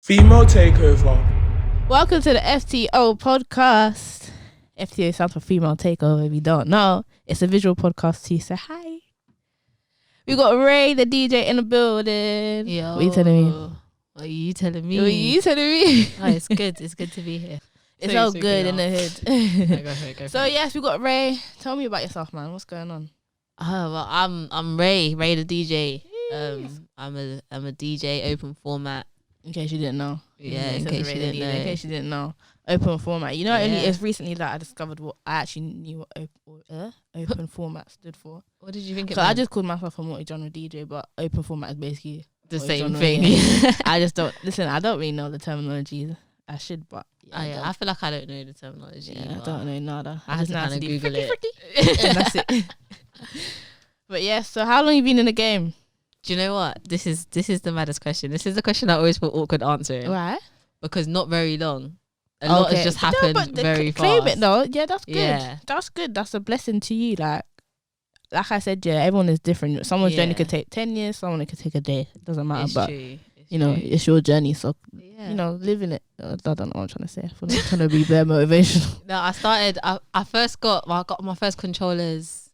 FemaleTakeover. Welcome to the Fto Podcast. FTO stands for Female Takeover. If you don't know, it's a visual podcast too. So hi. We got Ray the DJ in the building. Yo, what are you telling me? What are you telling me? What are you telling me? Oh, it's good. It's good to be here. It's all good in the hood. Go for it. So yes, we got Ray. Tell me about yourself, man. What's going on? Oh, well, I'm Ray the DJ. I'm a DJ, open format. In case you didn't know. Yeah, in case you didn't know. In case you didn't know. Open format. You know, only it's recently that I discovered what I actually knew what open format stood for. What did you think? So I just called myself a multi-genre DJ, but open format is basically the same thing. I just don't listen. I don't really know the terminology. I should, but I feel like I don't know the terminology. Yeah, I don't know nada. I had to kind of Google it. And that's it. But yeah, so how long you been in the game? Do you know what? This is the maddest question. This is the question I always feel awkward answering. Right. Because not very long. A lot has just happened very fast. Claim it though. Yeah, that's good. Yeah. That's good. That's a blessing to you. Like I said, yeah, everyone is different. Someone's journey could take 10 years. Someone it could take a day. It doesn't matter. It's but true. you know, it's your journey. So you know, live in it. I don't know what I'm trying to say. I'm trying to be bare motivational. No, I first got my first controllers.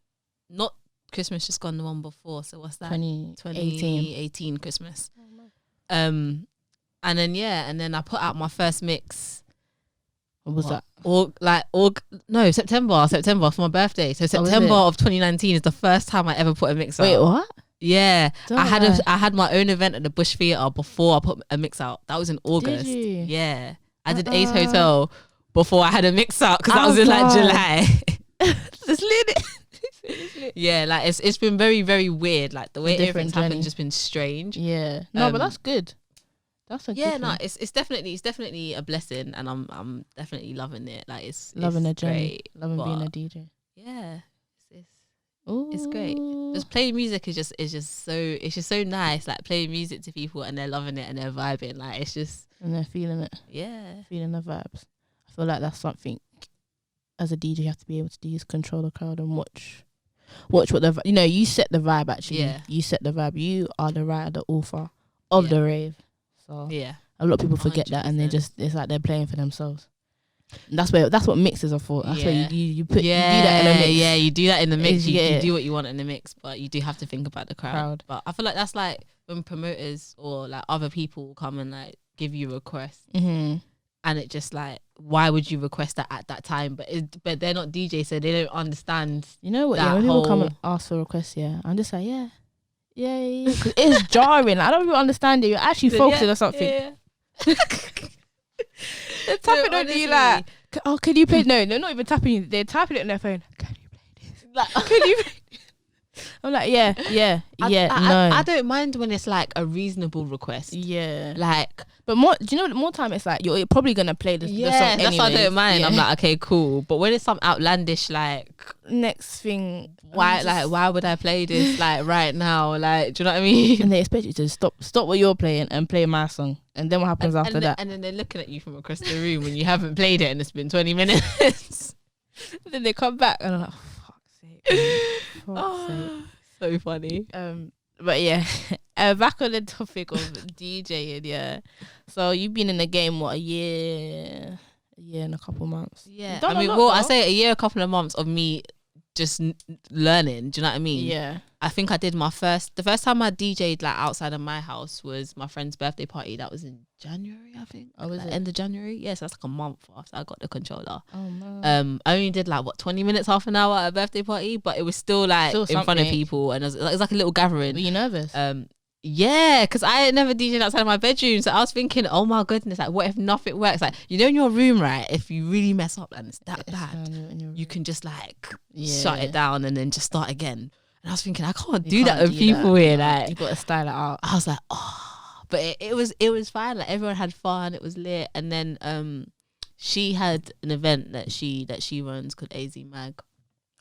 Not Christmas, just gone the one before. So what's that? 2018 Christmas. And then I put out my first mix. What was that? September for my birthday. So September of 2019 is the first time I ever put a mix out. Wait, what? Yeah, I had my own event at the Bush Theatre before I put a mix out. That was in August. Did you? Yeah, I did Ace Hotel before I had a mix out because that was in like July. It's lit. Yeah, like it's been very, very weird. Like the way everything's happened just been strange. Yeah, no, but that's good. That's a good thing. It's definitely a blessing, and I'm definitely loving it. Like it's loving the journey, great, loving being a DJ. Yeah, it's great. Just playing music is just so nice. Like playing music to people and they're loving it and they're vibing. Like it's just and they're feeling it. Yeah, feeling the vibes. I feel like that's something as a DJ you have to be able to do is control the crowd and watch what the you set the vibe actually. Yeah, you set the vibe. You are the writer, the author of the rave. So yeah, a lot of people forget 100%. That and it's like they're playing for themselves. And that's what mixes are for. That's where you do that in a mix. Yeah, you do that in the mix. You do what you want in the mix, but you do have to think about the crowd. But I feel like that's like when promoters or like other people come and like give you requests, and it just like, why would you request that at that time? But they're not DJs, so they don't understand. You know what? When people come and ask for requests, I'm just like, yeah. It's jarring. I don't even understand it. You're actually focusing on something. Yeah. They're tapping on you like, can you play? No, they're not even tapping you. They're tapping it on their phone. Can you play this? Like, can you play this? I'm like, no. I don't mind when it's like a reasonable request. Yeah. Like, but more time it's like you're probably gonna play the song anyways. That's why I don't mind. I'm like, okay, cool. But when it's some outlandish like next thing, why would I play this like right now? Like, do you know what I mean? And they expect you to stop what you're playing and play my song. And then what happens after that? And then they're looking at you from across the room when you haven't played it and it's been 20 minutes. Then they come back and I'm like, fuck's sake. So funny. But yeah, back on the topic of DJing. Yeah, so you've been in the game a year and a couple months. Yeah, I say a year, a couple of months of me just learning. Do you know what I mean? Yeah. I think I did the first time I DJ'd like outside of my house was my friend's birthday party. That was in January, I think. Oh, was it? End of January? Yes, that's like a month after I got the controller. Oh no. I only did like 20 minutes, half an hour at a birthday party, but it was still like in front of people, and it was like a little gathering. Were you nervous? Yeah, because I had never DJed outside of my bedroom, so I was thinking, oh my goodness, like what if nothing works? Like, you know, in your room, right? If you really mess up and it's that bad, you can just like shut it down and then just start again. And I was thinking, I can't do that with people here. Like, you got to style it out. I was like, but it was fine. Like everyone had fun. It was lit. And then she had an event that she runs called AZ Mag.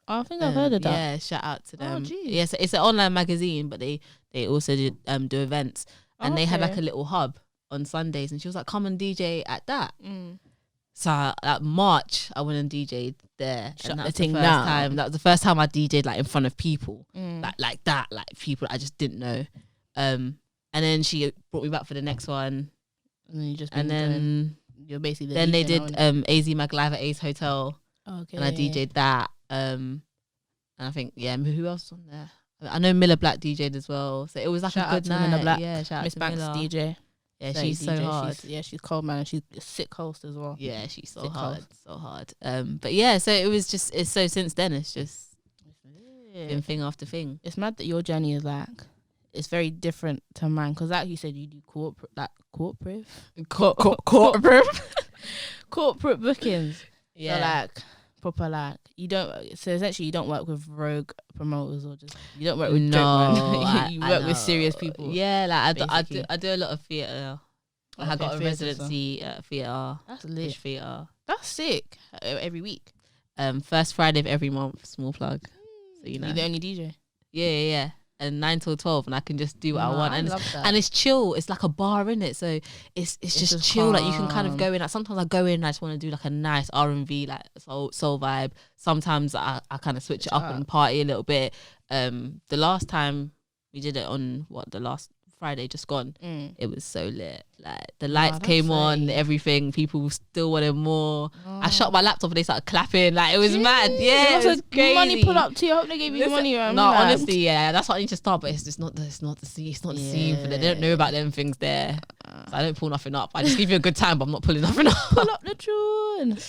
Oh, I think I've heard of that. Yeah, shout out to them. Yes, it's an online magazine, but they also do events, and they had like a little hub on Sundays, and she was like, come and DJ at that. So at March, I went and DJ'd there. And that was the first time. That was the first time I DJ'd like in front of people, like people I just didn't know. And then she brought me back for the next one. And then you just you're basically then they did AZ Mag Live at Ace Hotel. Okay. And I DJ'd that. And I think who else was on there? I know Miller Black DJ'd as well. So it was like shout a good night. Miller Black. Yeah, shout Miss out to Banks Miller. DJ. Yeah, she's so hard. She's cold, man. She's a sick host as well. Yeah, she's so sick hard. host. So hard. But yeah, so it was just so since then it's just been thing after thing. It's mad that your journey is like it's very different to mine because like you said you do corporate bookings. Yeah. So like proper like you don't. So essentially you don't work with rogue promoters or just you don't work with you work with serious people. Yeah, like I do a lot of theatre. Like I got a residency at theatre. That's lit. Theatre. That's sick. Every week. First Friday of every month. Small plug. So you know. You're the only DJ. Yeah. And 9 till 12, and I can just do what I want. And love that. And it's chill. It's like a bar, in it. So it's just chill. Like you can kind of go in. Like sometimes I go in and I just want to do like a nice R&B, like soul vibe. Sometimes I kind of switch it up and party a little bit. The last time we did it on the last Friday just gone, it was so lit. Like the lights came on, everything. People still wanted more. I shut my laptop and they started clapping. Like it was mad. Yeah, it was crazy. Money pull up to you. I hope they gave you money. No, honestly, yeah, that's what I need to start. But it's just not the scene. It's not the scene for them. They don't know about them things there. So I don't pull nothing up. I just give you a good time, but I'm not pulling nothing up. Pull up the tune.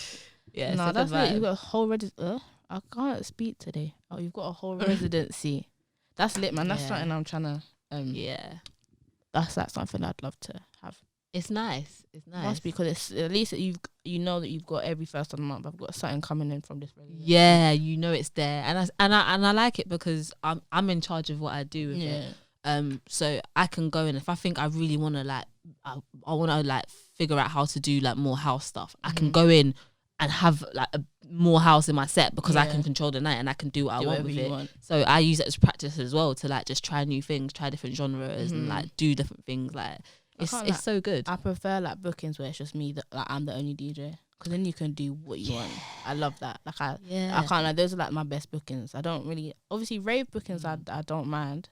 Yeah, no, that's it. You've got a whole I can't speak today. Oh, you've got a whole residency. That's lit, man. That's something I'm trying to. That's like something I'd love to have. It's nice. Must be, because it's at least that you know that you've got every first of the month. I've got something coming in from this. Yeah, you know it's there, and I like it because I'm in charge of what I do with it. So I can go in if I think I really want to I want to figure out how to do more house stuff. I can go in and have more house in my set because I can control the night and I can do what I want with it. So I use it as practice as well to just try new things, try different genres and do different things. It's so good. I prefer bookings where it's just me that I'm the only DJ, because then you can do what you want. I love that. I can't those are my best bookings. I don't really, obviously rave bookings I don't mind.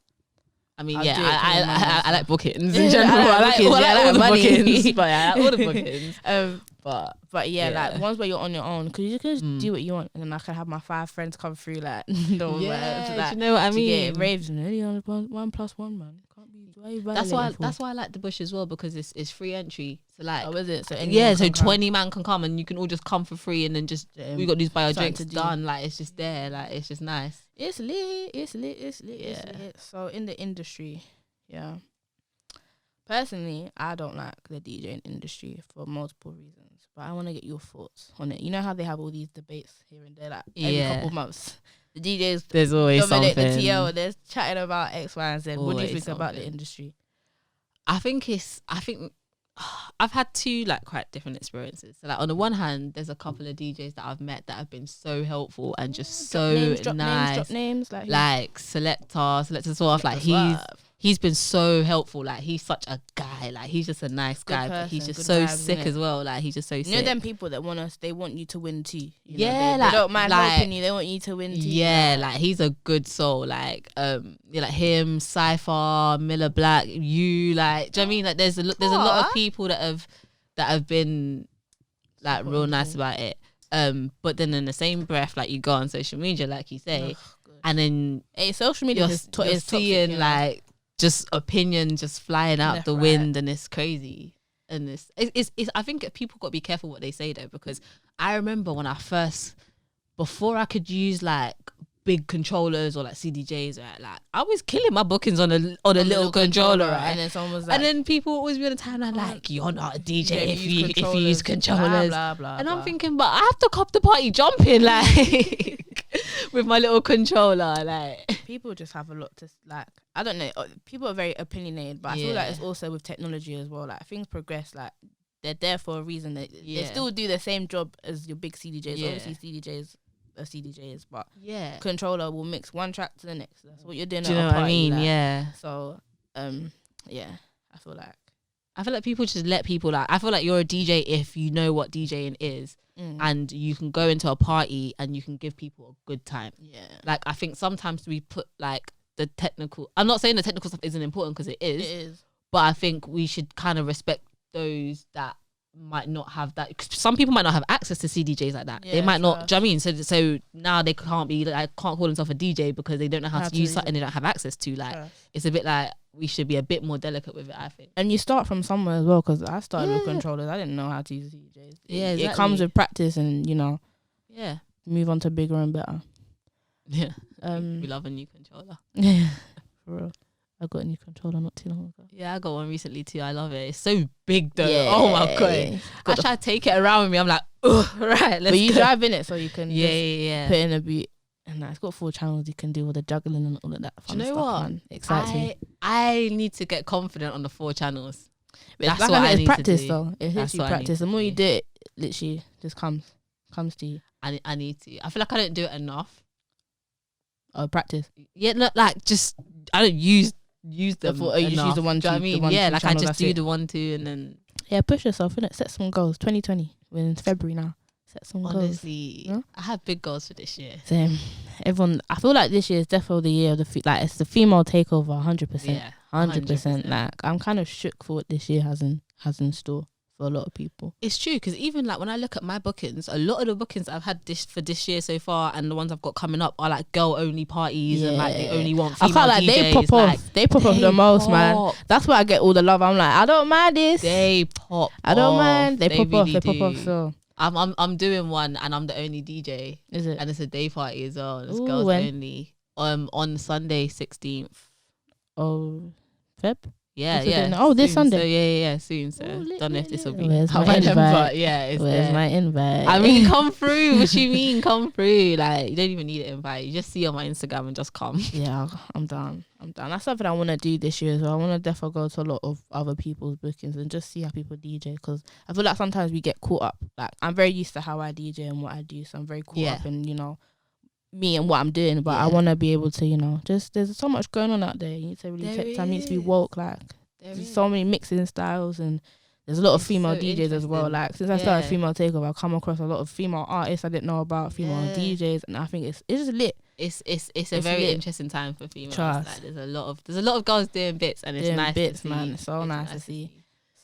I mean, I like bookings in general. I like all the bookings, but I like all the bookings. But ones where you're on your own, because you can just do what you want, and then I can have my 5 friends come through, do you know what I mean? Raves and only on 1+1, man. Can't be. That's why I like the Bush as well, because it's free entry. So is it? So 20 man can come and you can all just come for free, and then just we got these bio drinks done. It's just there. It's just nice. It's lit. It's lit. So in the industry, personally, I don't like the DJing industry for multiple reasons, but I want to get your thoughts on it. You know how they have all these debates here and there, every couple months. The DJs, there's always dominate something. The TL, they're chatting about X, Y, and Z. What do you think about the industry? I think I've had 2 quite different experiences. So on the one hand, there's a couple of DJs that I've met that have been so helpful and just drop nice. Names, Selector sort of he's been so helpful. He's such a guy. He's just a nice guy, but he's just so sick as well. He's just so sick. You know them people that they want you to win too. They don't mind helping you. They want you to win too. Yeah, he's a good soul. Him, Cypher, Miller Black, you. Do you know what I mean? There's a lot of people that have been real nice about it. But then in the same breath, you go on social media, like you say, and then social media you're seeing just opinion just flying out the wind, and it's crazy. And it's I think people got to be careful what they say though, because I remember when before I could use big controllers or CDJs, right? I was killing my bookings on a little controller, right? And then someone was and then people always be on the timeline you're not a DJ if you use controllers, blah, blah, and blah. I'm thinking, but I have to cop the party jumping with my little controller. People just have a lot to I don't know. People are very opinionated, but I feel it's also with technology as well. Things progress. They're there for a reason. They still do the same job as your big CDJs. Obviously, CDJs are CDJs, but controller will mix one track to the next. That's what you're doing. Do you know what I mean? So, I feel like people just let people I feel like you're a DJ if you know what DJing is. And you can go into a party and you can give people a good time. I think sometimes we put the technical. I'm not saying the technical stuff isn't important, because it is. But I think we should kind of respect those that might not have that. Some people might not have access to see DJs like that. Yeah, they might not. Do you know what I mean? So now they can't be like, can't call themselves a DJ because they don't know how to use something they don't have access to. Like it's a bit like we should be a bit more delicate with it, I think. And you start from somewhere as well, because I started with controllers. I didn't know how to use DJs. Yeah, exactly. It comes with practice, and yeah, move on to bigger and better. Yeah, we love a new controller. Yeah, for real. I got a new controller not too long ago. Yeah, I got one recently too. I love it. It's so big though. Yeah, oh my god! I try to take it around with me. I'm like, oh, right. But you drive in it, so you can put in a beat. And it's got 4 channels. You can do all the juggling and all of that fun stuff. What? Man. Exciting. I need to get confident on the 4 channels. That's what I need practice to do. Though. It's literally practice. The more you do it, literally just comes to you. I need to. I feel like I don't do it enough. Oh, practice. Yeah, not like just I don't use them. You just use the 1, 2. I mean, like I just do the 1, 2, and then push yourself, innit? Set some goals. 2020. We're in February now. Set some goals. Honestly, I have big goals for this year. Same. Everyone, I feel like this year is definitely the year of it's the female takeover. 100%. Yeah, 100%. Like I'm kind of shook for what this year has in store for a lot of people. It's true, because even like when I look at my bookings, a lot of the bookings I've had for this year so far, and the ones I've got coming up are like girl only parties, and like they only want female I can't DJs. They pop off. They pop off the most, man. That's why I get all the love. I'm like, I don't mind this. They pop. I don't mind. They pop really off. They pop off. So I'm doing one, and I'm the only DJ. Is it? And it's a day party as well. It's girls only. On Sunday 16th. Oh, Feb. Yeah. Oh, this soon. Sunday. So yeah, soon. So don't know if this will be. Where's my invite? Yeah, where's my invite? I mean, come through. What you mean, come through? Like you don't even need an invite. You just see on my Instagram and just come. Yeah, I'm done. That's something I want to do this year as well. I want to definitely go to a lot of other people's bookings and just see how people DJ, because I feel like sometimes we get caught up. Like I'm very used to how I DJ and what I do, so I'm very caught up in me and what I'm doing. But I want to be able to just there's so much going on out there. You need to really take time. You need to be woke. Like there's so many mixing styles, and there's a lot of female DJs as well. Like since I started Female Takeover, I've come across a lot of female artists I didn't know about, female DJs, and I think it's just lit. It's a very interesting time for females. Like there's a lot of girls doing bits, and it's nice to see. Man. It's so nice to see.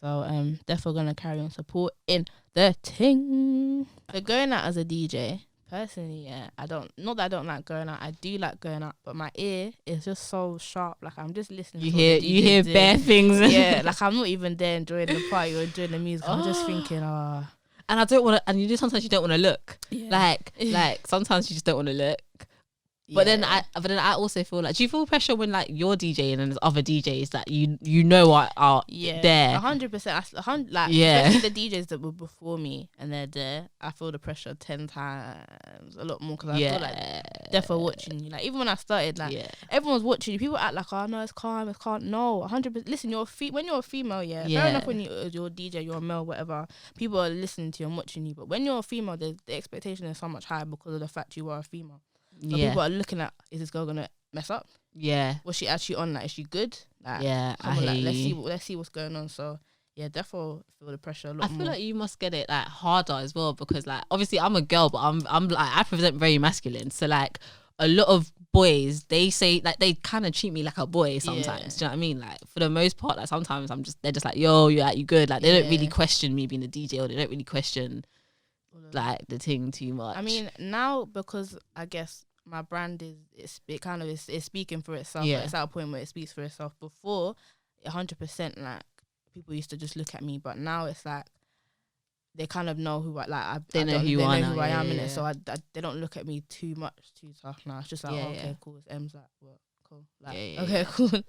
So definitely gonna carry on supporting the ting. So going out as a DJ, personally, I don't like going out. I do like going out, but my ear is just so sharp. Like I'm just listening. You hear bare things. Yeah, like I'm not even there enjoying the party or enjoying the music. I'm just thinking, And I don't want to. And sometimes you don't want to look. Yeah. Like sometimes you just don't want to look. But then I also feel like, do you feel pressure when like you're DJing and there's other DJs that you know are there? 100%. Especially the DJs that were before me and they're there, I feel the pressure 10 times, a lot more, because I feel like they're watching you. Like even when I started, everyone's watching you. People act like, oh no, it's calm. No, 100%. Listen, when you're a female, fair enough. When you're a DJ, you're a male, whatever. People are listening to you and watching you. But when you're a female, the expectation is so much higher because of the fact you are a female. So people are looking at, is this girl gonna mess up? Yeah. Was she actually on? Like, is she good? Like, let's see what's going on. So definitely feel the pressure a lot more. I feel like you must get it like harder as well, because like obviously I'm a girl, but I'm like I present very masculine. So like a lot of boys, they say like they kind of treat me like a boy sometimes. Do you know what I mean? Like for the most part, like sometimes they're just like, yo, you good? Like they don't really question me being a DJ, or they don't really question like the thing too much. I mean now, because I guess my brand is speaking for itself. Like, it's at a point where it speaks for itself. Before, 100% like people used to just look at me, but now it's like they kind of know who they know who I am in it. So they don't look at me too tough now. It's just like okay, cool. It's Emz, like what, cool. Like okay, cool.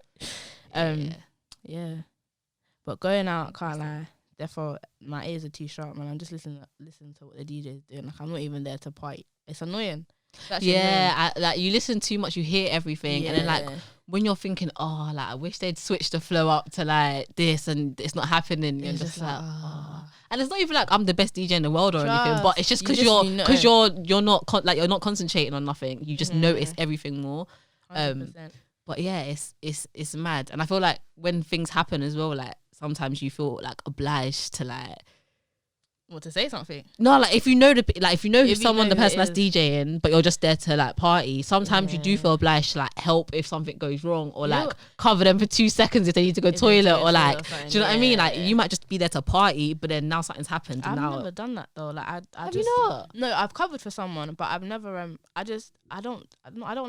But going out, can't lie. Therefore, my ears are too sharp, man. I'm just listening to what the DJ is doing. Like I'm not even there to party. It's annoying. Like you listen too much, you hear everything, and then like when you're thinking, oh, like I wish they'd switch the flow up to like this, and it's not happening. You're just like, oh. And it's not even like I'm the best DJ in the world or anything, but it's just because you're not you're not concentrating on nothing. You just notice everything more. 100%. But yeah, it's mad, and I feel like when things happen as well, like sometimes you feel like obliged to like What, to say something? No, like if you know the the person that's DJing, but you're just there to like party. Sometimes you do feel obliged to like help if something goes wrong, or like cover them for 2 seconds if they need to go toilet, or like, do you know what I mean? Like you might just be there to party, but then now something's happened. I've now never done that though. Like I have just, you not? No, I've covered for someone, but I've never. I don't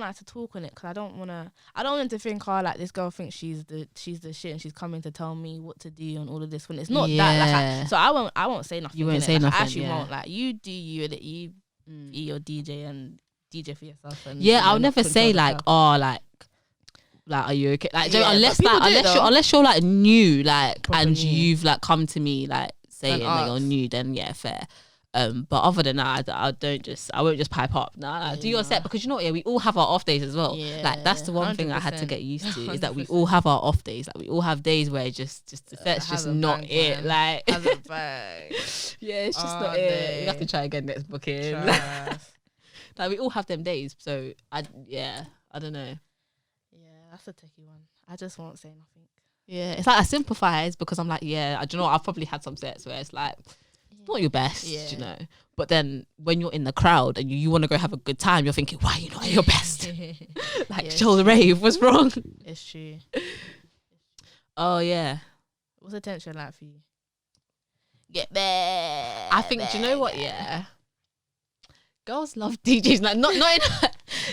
like to talk on it because I don't want them to think, oh, like this girl thinks she's the shit and she's coming to tell me what to do and all of this when it's not that. Like, so I won't say nothing. You won't say nothing. I actually won't. Like you do you be your DJ and DJ for yourself. And I'll never say like, oh, like are you okay? Like unless you're like new, like probably and new. You've like come to me like saying that you're new, then fair. But other than that, I won't just pipe up. Do your set, because you know what? We all have our off days as well. Like that's the one 100%. Thing I had to get used to is that we all have our off days. Like we all have days where just the set's just not it. Like it's just not it. You have to try again next booking. Like we all have them days. So I don't know. Yeah, that's a tricky one. I just won't say nothing. Yeah, it's like I sympathise because I'm like, do you know what? I've probably had some sets where it's like, not your best, you know. But then when you're in the crowd and you want to go have a good time, you're thinking, why are you not at your best? Like, show the rave, what's wrong? It's true. Oh, yeah. What's attention like for you? Get there. I think, do you know what? Yeah. Girls love DJs. Like, not in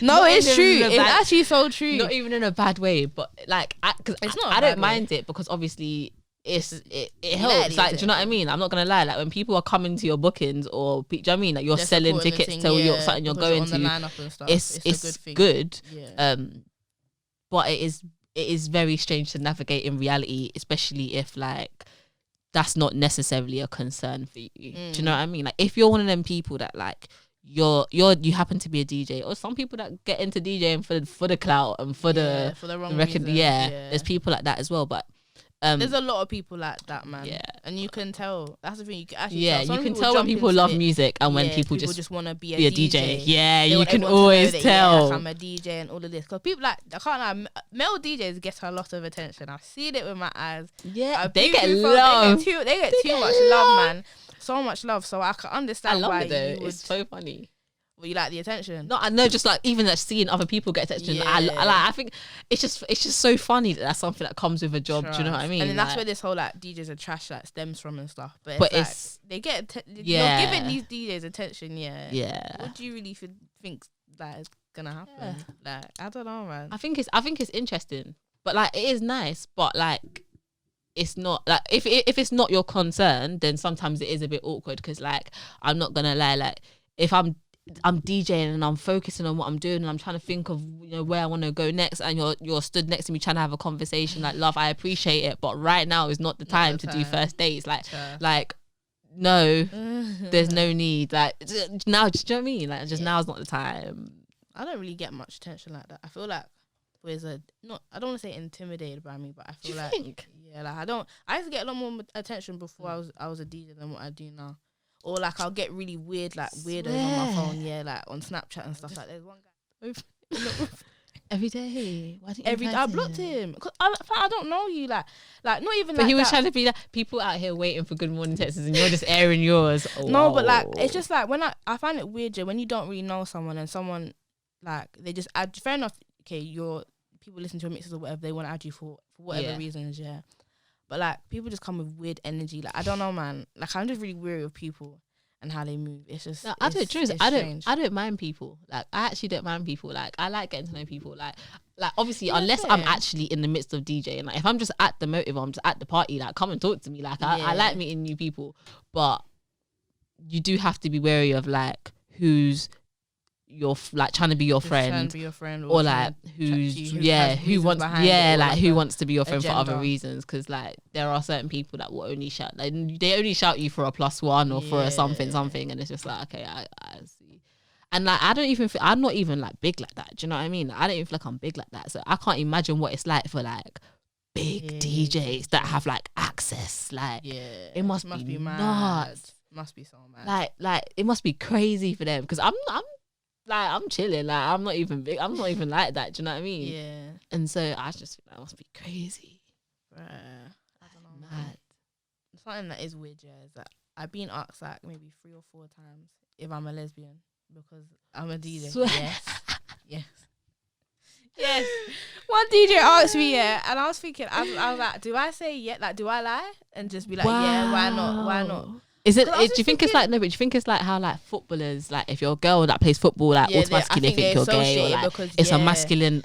no, it's true. It's actually so true. Not even in a bad way, but like, because I don't mind it because obviously it helps. Like, do you know what I mean? I'm not gonna lie. Like when people are coming to your bookings, or do you know what I mean? Like you're selling tickets to something you're going to. It's good. Yeah. But it is very strange to navigate in reality, especially if like that's not necessarily a concern for you. Do you know what I mean? Like if you're one of them people that like you happen to be a DJ, or some people that get into DJing for the clout and for the wrong record. There's people like that as well, but. There's a lot of people like that, man. Yeah, and you can tell. That's the thing. You can actually tell. You can tell when people love music and when people just want to be a DJ. Yeah, you can always tell. Like, I'm a DJ and all of this, because people like, I can't lie, male DJs get a lot of attention. I've seen it with my eyes. Yeah, they get love. They get too much love, man. So much love. So I can understand why it's so funny. Well, you like the attention? No, I know. Just like even like seeing other people get attention, I think it's just so funny that that's something that comes with a job. Do you know what I mean? And then that's where this whole like DJs are trash like stems from and stuff. But it's they get you're giving these DJs attention. Yeah. What do you really think that is gonna happen? Like I don't know, man. I think it's interesting, but like it is nice, but like it's not like if it's not your concern, then sometimes it is a bit awkward because like I'm not gonna lie, like if I'm DJing and I'm focusing on what I'm doing and I'm trying to think of where I want to go next, and you're stood next to me trying to have a conversation, like love, I appreciate it, but right now is not the time to do first dates. Like no, there's no need. Like now, do you know what I mean? Like just now's not the time. I don't really get much attention like that. I feel like I don't want to say intimidated by me, but I feel like I used to get a lot more attention before I was a DJ than what I do now. Or like I'll get really weird, like weirdos on my phone, like on Snapchat and stuff. Like there's one guy every day. Why didn't every day I blocked him because I don't know you, like not even. But he was trying to be like people out here waiting for good morning texts, and you're just airing yours. Oh, no, but like it's just like when I find it weird when you don't really know someone and someone like they just add. Fair enough. Okay, people listen to your mixes or whatever, they want to add you for whatever reasons. Yeah. But like people just come with weird energy. Like I don't know, man. Like I'm just really weary of people and how they move. It's just I don't mind people. Like I actually don't mind people. Like I like getting to know people. Like obviously unless I'm actually in the midst of DJing. Like if I'm just at the motive, I'm just at the party. Like come and talk to me. Like I like meeting new people. But you do have to be wary of like who's you're like trying to be your friend, or like who wants to be your friend for other reasons, because like there are certain people that will only shout, like they only shout you for a +1 or for a something, and it's just like okay, I see. And like I'm not even like big like that, do you know what I mean? Like, I don't even feel like I'm big like that, so I can't imagine what it's like for like big DJs that have like access. Like it must be mad. Must be so mad. Like it must be crazy for them, because I'm chilling. Like I'm not even big. I'm not even like that. Do you know what I mean? Yeah. And so I just think that must be crazy. Bruh. I don't know. Mad. Something that is weird, is that I've been asked like maybe 3 or 4 times if I'm a lesbian because I'm a DJ. Yes. Yes. One DJ asked me, and I was thinking, I was like, do I say yeah? Like, do I lie and just be like, yeah, why not? Why not? Is it? Do you think it's like no? But do you think it's like how like footballers, like if you're a girl that plays football, like automatically they think you're gay, or like because, it's a masculine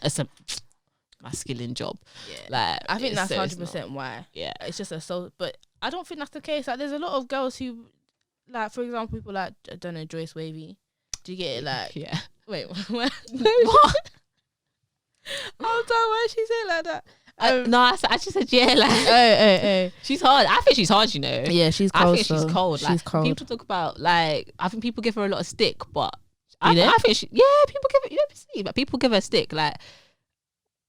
job. Yeah. Like I think that's 100% why. Yeah, it's just but I don't think that's the case. Like, there's a lot of girls who, like, for example, people like I don't know, Joyce Wavy. Do you get it? Like, yeah. Wait, what? What? Oh, why she say it like that? No, I just said yeah. Like, hey. She's hard. I think she's hard. You know. Yeah, she's cold. I think she's cold. Like, she's cold. People talk about like I think people give her a lot of stick, but I think people give it. You don't see, but people give her stick. Like,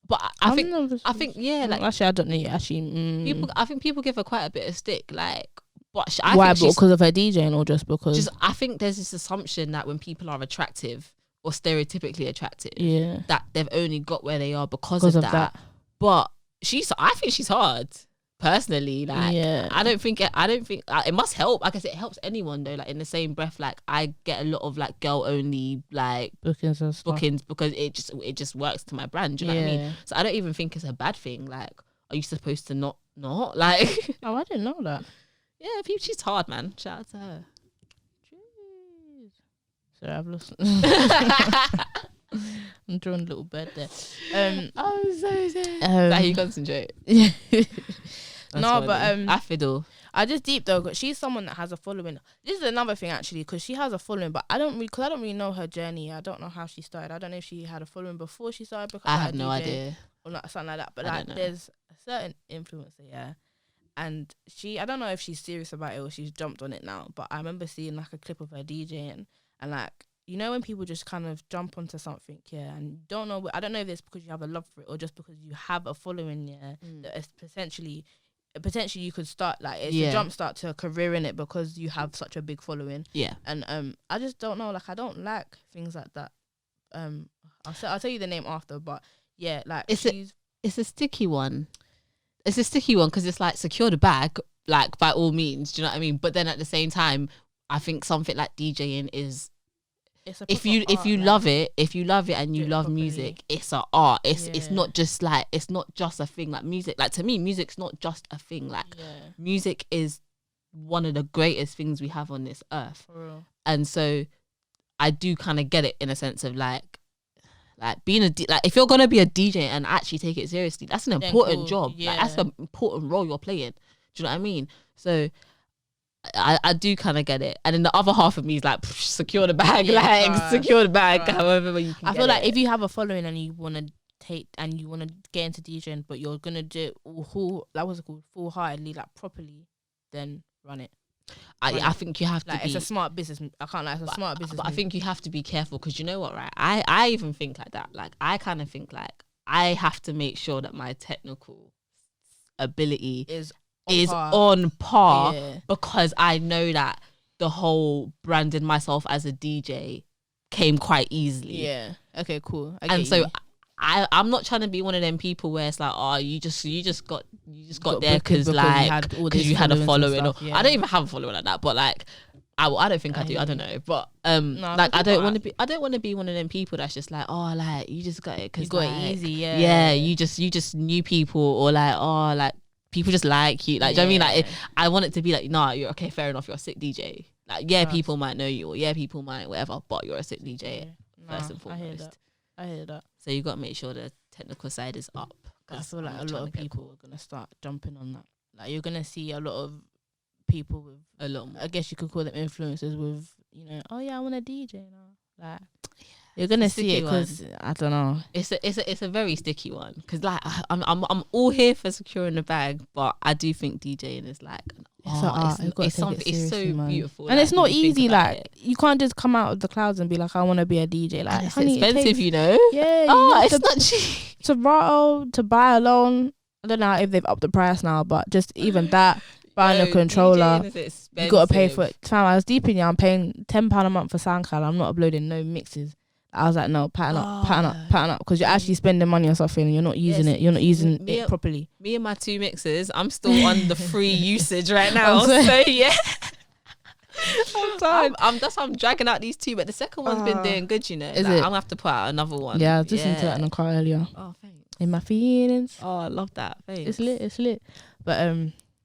but I think like actually I don't know. Actually, I think people give her quite a bit of stick. Like, but why? Because of her DJing, or just because? I think there's this assumption that when people are attractive or stereotypically attractive, that they've only got where they are because of that. But I think she's hard personally. Like, I don't think it must help. I guess it helps anyone though. Like, in the same breath, like I get a lot of like girl only like bookings because it just works to my brand. Do you know what I mean? So I don't even think it's a bad thing. Like, are you supposed to not like? Oh, I didn't know that. Yeah, she's hard, man. Shout out to her. Jeez. Sorry, I've lost. I'm drawing a little bird there. I'm so sad. That you concentrate. No, funny. But I fiddle. I just deep though, because she's someone that has a following. This is another thing actually, because she has a following, but I don't really know her journey. I don't know how she started. I don't know if she had a following before she started. Because I have no idea, or not something like that. But like, there's a certain influencer, and I don't know if she's serious about it or she's jumped on it now. But I remember seeing like a clip of her DJing, and like, you know, when people just kind of jump onto something, and don't know. I don't know if it's because you have a love for it or just because you have a following, that is potentially you could start like it's a jump start to a career in it because you have such a big following. Yeah. And I just don't know. Like, I don't like things like that. I'll tell you the name after, but yeah, like it's a sticky one. It's a sticky one because it's like secure the bag, like by all means. Do you know what I mean? But then at the same time, I think something like DJing is. If you love it and you love music, it's an art. It's not just a thing like music. Like, to me, music's not just a thing. Like, music is one of the greatest things we have on this earth. For real. And so I do kind of get it in a sense of like being like if you're gonna be a DJ and actually take it seriously, that's an important job. Yeah. Like, that's an important role you're playing. Do you know what I mean? So I do kind of get it, and then the other half of me is like, secure the bag, secure the bag, however you can. I feel like if you have a following and you want to get into DJing, but you're gonna do it full-heartedly, like properly, then run it. I think you have to. Like, it's a smart business. I can't lie, it's a smart business. But I think you have to be careful because you know what, right? I even think like that. Like, I kind of think like I have to make sure that my technical ability is on par because I know that the whole branding myself as a DJ came quite easily. Yeah. Okay, cool. And so I'm not trying to be one of them people where it's like, oh, you just got there because you had a following. I don't even have a following like that, but like I don't think I do. I don't know, but like I don't want to be one of them people that's just like, oh, like you just got it because you got it easy. Yeah, you just knew people, or like, oh, like people just like you. Like, do you know what I mean? Like, I want it to be like, nah, you're okay, fair enough, you're a sick DJ. Like, people might know you, or people might whatever, but you're a sick DJ first and foremost. I hear that. So you got to make sure the technical side is up. I feel like a lot of people are gonna start jumping on that. Like, you're gonna see a lot of people with a lot more. I guess you could call them influencers with, you know, oh yeah, I want a DJ now. Like, you're gonna see it because I don't know. It's a very sticky one because like I'm all here for securing the bag, but I do think DJing is like it's so beautiful, and like, it's not easy. Like, you can't just come out of the clouds and be like, I want to be a DJ. Like, it's expensive, you know. Yeah, it's not cheap to buy alone. I don't know if they've upped the price now, but just even that. Buying a controller, you gotta pay for it. Fam, I was deep in, I'm paying £10 a month for SoundCloud. I'm not uploading no mixes. I was like, no, pattern up, because you're actually spending money on something and you're not using it. You're not using it properly. Me and my 2 mixes, I'm still on the free usage right now. So yeah, whole time. That's why I'm dragging out these two, but the second one's been doing good, you know. Is like, it? I'm gonna have to put out another one. Yeah, I was listening to that in the car earlier. Oh, thanks. In my feelings. Oh, I love that. Thanks. It's lit. But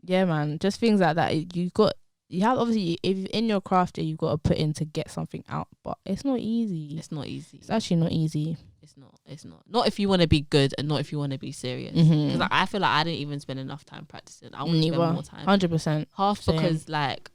yeah, man, just things like that. You have obviously, if in your craft, you've got to put in to get something out, but it's not easy. It's actually not easy. It's not. Not if you want to be good, and not if you want to be serious. Because like, I feel like I didn't even spend enough time practicing. I want to spend more time. 100%. Half because like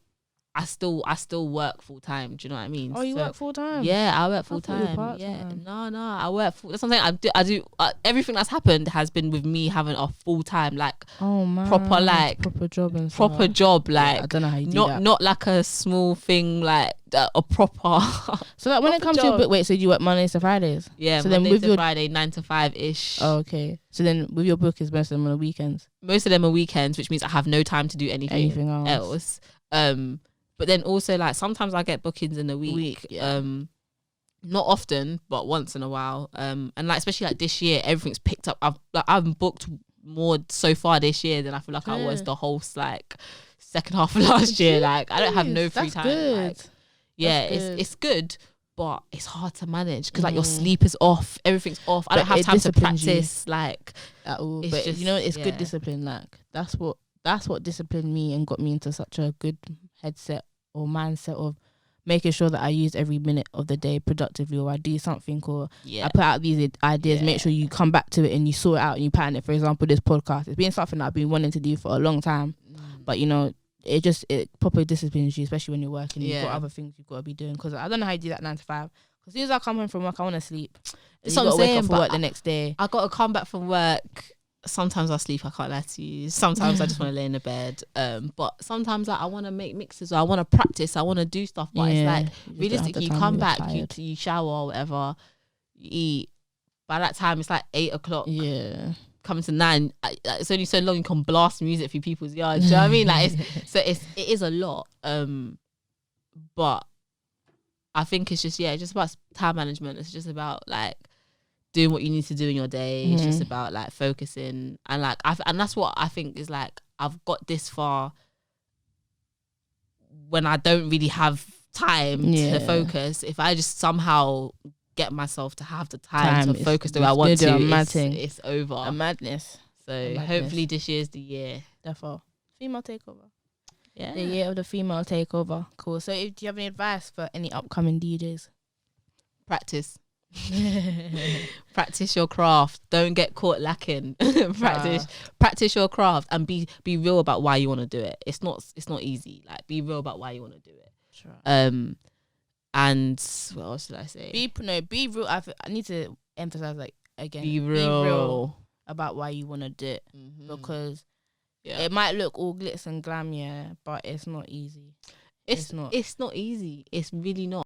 I still work full time. Do you know what I mean? Oh, you work full time? Yeah, I work full time. Yeah, no, I work full. That's something I do. Everything that's happened has been with me having a full time, like, proper job and stuff. Proper job, like, yeah, I don't know how you do that. Not like a small thing, like a proper. So like when it comes to your book, wait, so you work Mondays to Fridays? Yeah, so Monday to Friday, 9 to 5 ish. Oh, okay. So then with your book, is most of them on the weekends? Most of them are weekends, which means I have no time to do anything else. But then also, like, sometimes I get bookings in the week. Yeah. Not often, but once in a while. And like, especially like this year, everything's picked up. I've booked more so far this year than I feel like I was the whole like second half of last year. Like, I don't have no free time. Good. Like, yeah, it's good, but it's hard to manage because like your sleep is off, everything's off. I don't have time to practice like at all. But just, it's good discipline. Like that's what disciplined me and got me into such a good headset or mindset of making sure that I use every minute of the day productively, or I do something, or I put out these ideas, make sure you come back to it and you sort it out and you pattern it. For example, this podcast, it's been something that I've been wanting to do for a long time, but it proper disciplines you, especially when you're working. You've got other things you've got to be doing, because I don't know how you do that 9 to 5. As soon as I come home from work, I want to sleep. That's what I'm saying. Wake up for work the next day. I got to come back from work. Sometimes I sleep, I can't lie to you. Sometimes I just want to lay in the bed. But sometimes I want to make mixes, or I want to practice, I want to do stuff. But it's like, realistically, you come back, you shower or whatever, you eat. By that time, it's like 8 o'clock. Yeah. Coming to 9. It's only so long you can blast music through people's yards. Do you know what I mean? Like, it is a lot. But I think it's just about time management. It's just about like doing what you need to do in your day. It's just about like focusing, and like and that's what I think is like, I've got this far when I don't really have time to focus. If I just somehow get myself to have the time to focus the way I want to, it's over. A madness. So hopefully this year's the year. Therefore, female takeover. Yeah, the year of the female takeover. Cool. So do you have any advice for any upcoming DJs? Practice. Practice your craft. Don't get caught lacking. Practice your craft, and be real about why you want to do it. It's not easy. Like, be real about why you want to do it. Sure. And what else should I say? Be real. I need to emphasize, like, again, be real about why you want to do it, because it might look all glitz and glam, but it's not easy. It's not easy. It's really not.